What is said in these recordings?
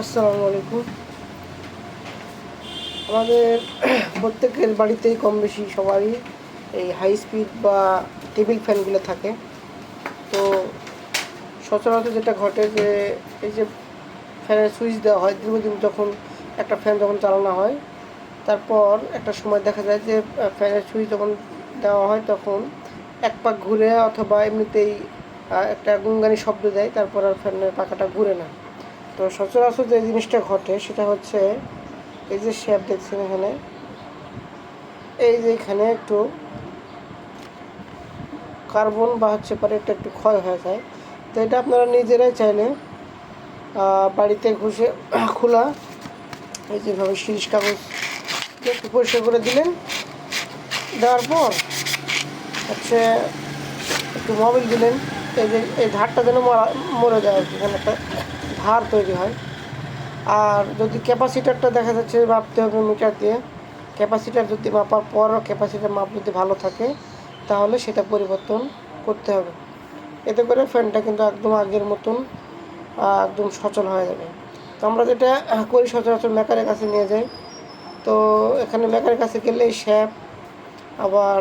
আসসালামু আলাইকুম। আমাদের প্রত্যেকের বাড়িতেই কম বেশি সবারই এই হাই স্পিড বা টেবিল ফ্যানগুলো থাকে। তো সচরাচর যেটা ঘটে যে এই যে ফ্যানের সুইচ দেওয়া হয় দীর্ঘদিন, যখন একটা ফ্যান যখন চালানো হয় তারপর একটা সময় দেখা যায় যে ফ্যানের সুইচ যখন দেওয়া হয় তখন এক পাক ঘুরে অথবা এমনিতেই একটা গুনগানি শব্দ দেয়, তারপর আর ফ্যানের পাখাটা ঘুরে না। তো সচরাচর যে জিনিসটা ঘটে সেটা হচ্ছে এই যে শেপ দেখছেন এখানে, এই যে এখানে একটু কার্বন বা হচ্ছে পরে একটু ক্ষয় হয়ে যায়। তো এটা আপনারা নিজেরাই চাইলে বাড়িতে ঘষে খোলা এই যেভাবে শিরিষ কাগজ একটু পরিষ্কার করে দিলেন, দেওয়ার পর হচ্ছে একটু মোবিল দিলেন, এই যে এই ধারটা যেন মরে যায় আর কি, এখানে একটা ধার তৈরি হয়। আর যদি ক্যাপাসিটারটা দেখা যাচ্ছে মাপতে হবে মিটার দিয়ে, ক্যাপাসিটার যদি মাপার পর ক্যাপাসিটার মাপ যদি ভালো থাকে তাহলে সেটা পরিবর্তন করতে হবে। এতে করে ফ্যানটা কিন্তু একদম আগের মতন একদম সচল হয়ে যাবে। তো আমরা যেটা করি সচরাচর মেকারের কাছে নিয়ে যাই। তো এখানে মেকারের কাছে গেলে এই শ্যাপ আবার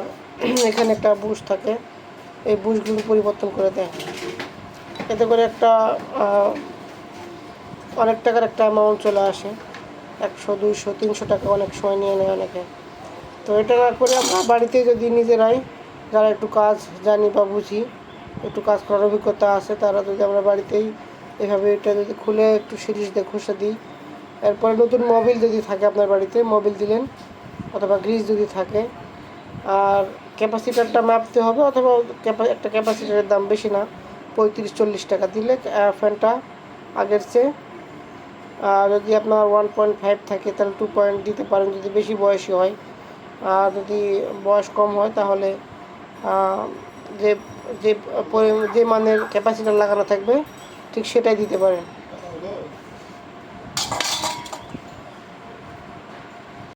এখানে একটা বুশ থাকে, এই বুশগুলো পরিবর্তন করে দেয়। এতে করে একটা অনেক টাকার একটা অ্যামাউন্ট চলে আসে, 100, 200, 300 টাকা অনেক সময় নিয়ে নেয় অনেকে। তো এটা না করে আমরা বাড়িতে যদি নিজেরাই, যারা একটু কাজ জানি বা বুঝি, একটু কাজ করার অভিজ্ঞতা আছে, তারা যদি আমরা বাড়িতেই এভাবে এটা যদি খুলে একটু সিরিজ দিয়ে ঘষে দিই, এরপরে নতুন মোবিল যদি থাকে আপনার বাড়িতে মোবিল দিলেন অথবা গ্রিজ যদি থাকে। আর ক্যাপাসিটারটা মাপতে হবে, অথবা একটা ক্যাপাসিটারের দাম বেশি না, 35-40 টাকা দিলে ফ্যানটা আগের চেয়ে, যদি আপনার 1.5 থাকে তাহলে 2 পয়েন্ট দিতে পারেন যদি বেশি বয়সী হয়। আর যদি বয়স কম হয় তাহলে যে যে যে মানের ক্যাপাসিটার লাগানো থাকবে ঠিক সেটাই দিতে পারেন।